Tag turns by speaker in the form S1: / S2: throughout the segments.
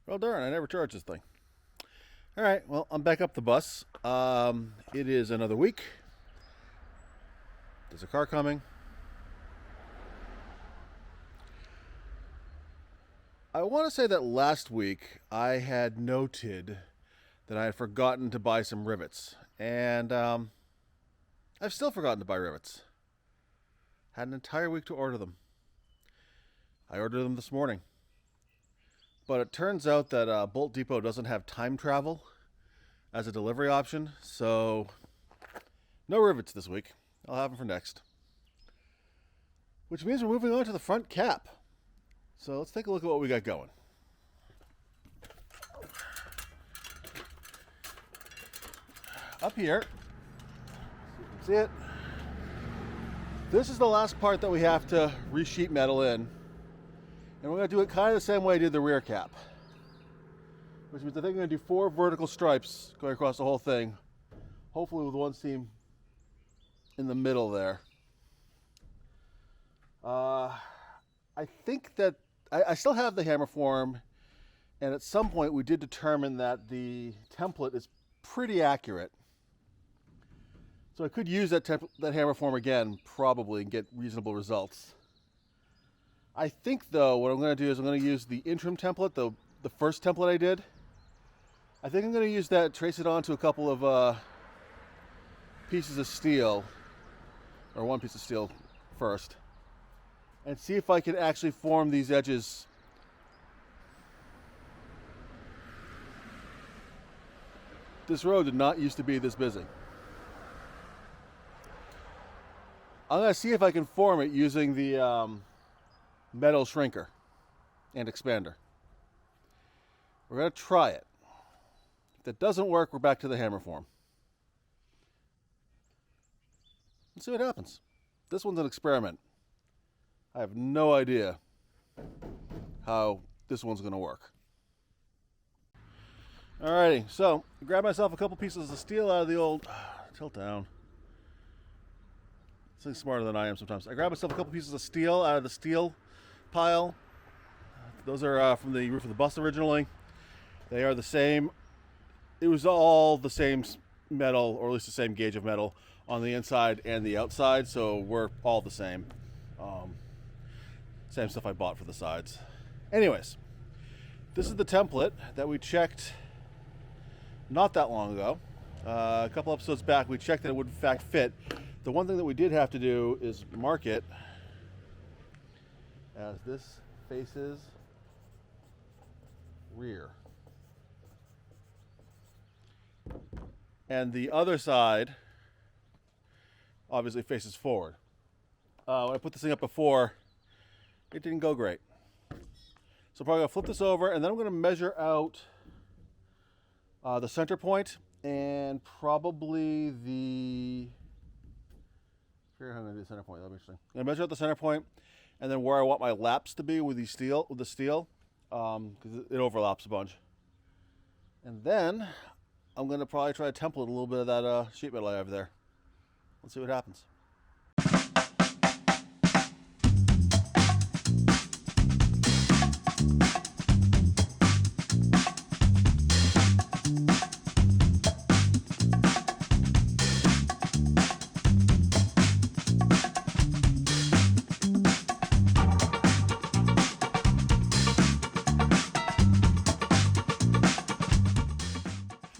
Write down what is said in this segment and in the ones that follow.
S1: Well, darn, I never charged this thing. All right, well, I'm back up the bus. It is another week. There's a car coming. I want to say that last week I had noted that I had forgotten to buy some rivets. And I've still forgotten to buy rivets. Had an entire week to order them. I ordered them this morning. But it turns out that Bolt Depot doesn't have time travel as a delivery option, so no rivets this week. I'll have them for next. Which means we're moving on to the front cap. So let's take a look at what we got going. Up here, so you can see it. This is the last part that we have to resheet metal in. And we're going to do it kind of the same way I did the rear cap. Which means I think I'm going to do 4 vertical stripes going across the whole thing. Hopefully with one seam in the middle there. I think that I still have the hammer form. And at some point we did determine that the template is pretty accurate. So I could use that hammer form again probably and get reasonable results. I think, though, what I'm going to do is I'm going to use the interim template, the first template I did. I think I'm going to use that, trace it onto a couple of pieces of steel, or one piece of steel first, and see if I can actually form these edges. This road did not used to be this busy. I'm going to see if I can form it using the metal shrinker and expander. We're going to try it. If that doesn't work, we're back to the hammer form. Let's see what happens. This one's an experiment. I have no idea how this one's going to work. Alrighty, so grab myself a couple pieces of steel out of the old tilt down. This thing's smarter than I am sometimes. I grabbed myself a couple pieces of steel out of the steel pile. Those are from the roof of the bus originally. They are the same. It was all the same metal, or at least the same gauge of metal on the inside and the outside, so we're all the same. Same stuff I bought for the sides. Anyways, this is the template that we checked not that long ago. A couple episodes back, we checked that it would in fact fit. The one thing that we did have to do is mark it as this faces rear. And the other side obviously faces forward. When I put this thing up before, it didn't go great. So I'm probably gonna flip this over, and then I'm gonna measure out the center point and probably the, I forget how I'm gonna do the center point. That'll be interesting. I'm gonna measure out the center point, and then where I want my laps to be with the steel, because it overlaps a bunch. And then I'm gonna probably try to template a little bit of that sheet metal I have there. Let's see what happens.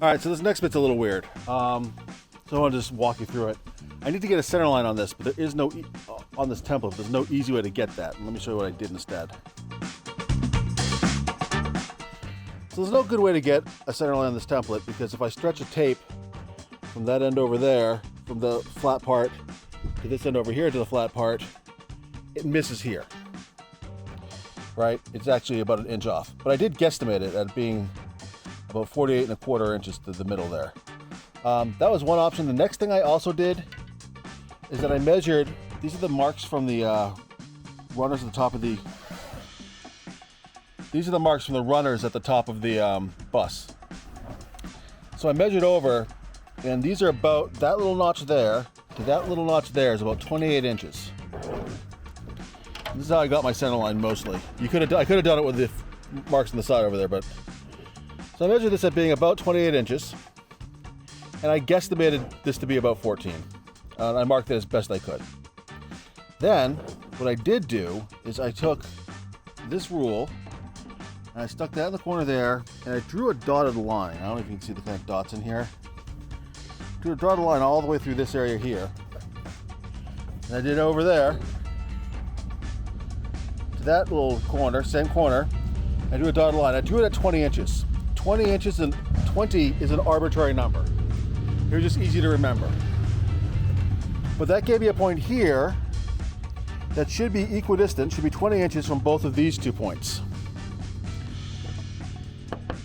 S1: All right, so this next bit's a little weird. So I want to just walk you through it. I need to get a center line on this, but there is no, on this template, there's no easy way to get that. Let me show you what I did instead. So there's no good way to get a center line on this template, because if I stretch a tape from that end over there, from the flat part to this end over here to the flat part, it misses here, right? It's actually about an inch off, but I did guesstimate it at being about 48.25 inches to the middle there. That was one option. The next thing I also did is that I measured, these are the marks from the runners at the top of the, these are the marks from the runners at the top of the bus. So I measured over, and these are about, that little notch there to that little notch there is about 28 inches. This is how I got my center line mostly. I could have done it with the marks on the side over there, but So I measured this at being about 28 inches, and I guesstimated this to be about 14. I marked it as best I could. Then, what I did do is I took this rule, and I stuck that in the corner there, and I drew a dotted line. I don't know if you can see the kind of dots in here. Drew a dotted line all the way through this area here. And I did over there, to that little corner, same corner, I drew a dotted line. I drew it at 20 inches. 20 inches and 20 is an arbitrary number. They're just easy to remember. But that gave me a point here that should be equidistant, should be 20 inches from both of these 2 points.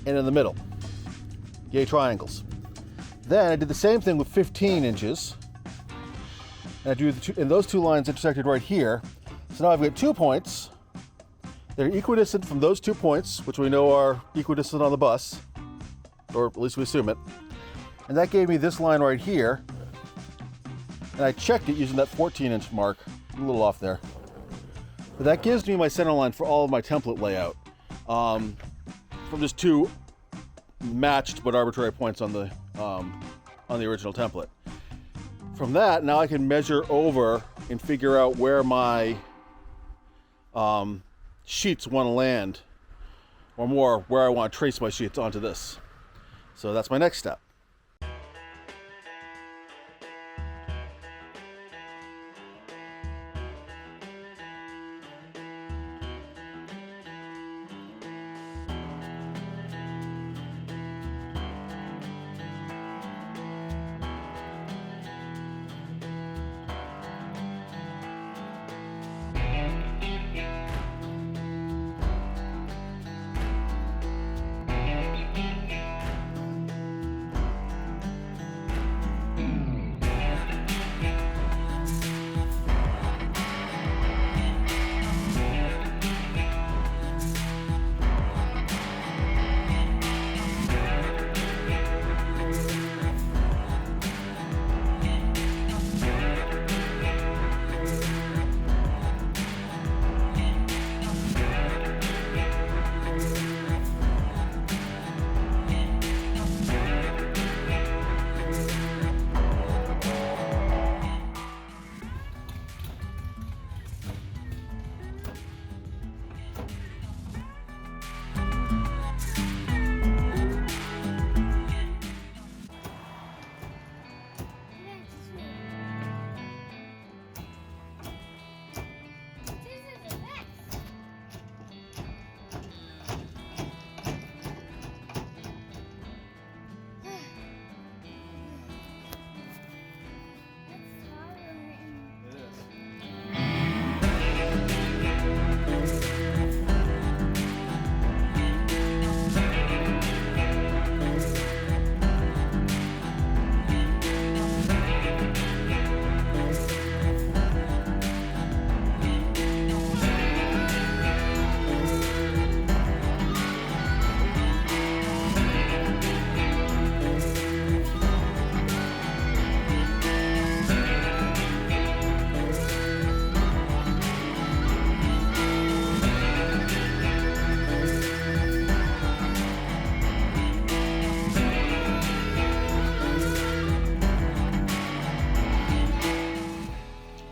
S1: And in the middle. Yay, triangles. Then I did the same thing with 15 inches. And I drew and those 2 lines intersected right here. So now I've got 2 points that are equidistant from those 2 points, which we know are equidistant on the bus, or at least we assume it. And that gave me this line right here. And I checked it using that 14-inch mark. A little off there. But that gives me my center line for all of my template layout. From just 2 matched but arbitrary points on the original template. From that, now I can measure over and figure out where my sheets want to land, or more, where I want to trace my sheets onto this. So that's my next step.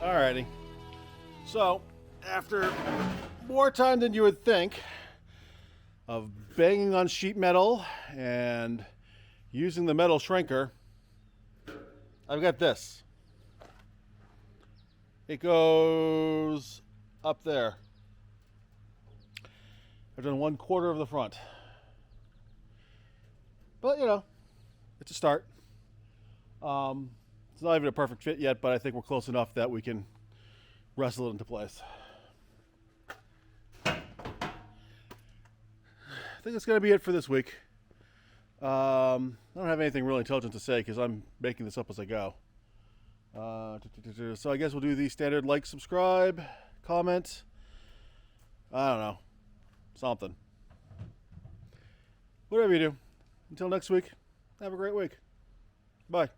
S1: Alrighty. So, after more time than you would think of banging on sheet metal and using the metal shrinker, I've got this. It goes up there. I've done 1/4 of the front. But, you know, it's a start. It's not even a perfect fit yet, but I think we're close enough that we can wrestle it into place. I think that's going to be it for this week. I don't have anything really intelligent to say because I'm making this up as I go. So I guess we'll do the standard like, subscribe, comment. I don't know. Something. Whatever you do. Until next week, have a great week. Bye.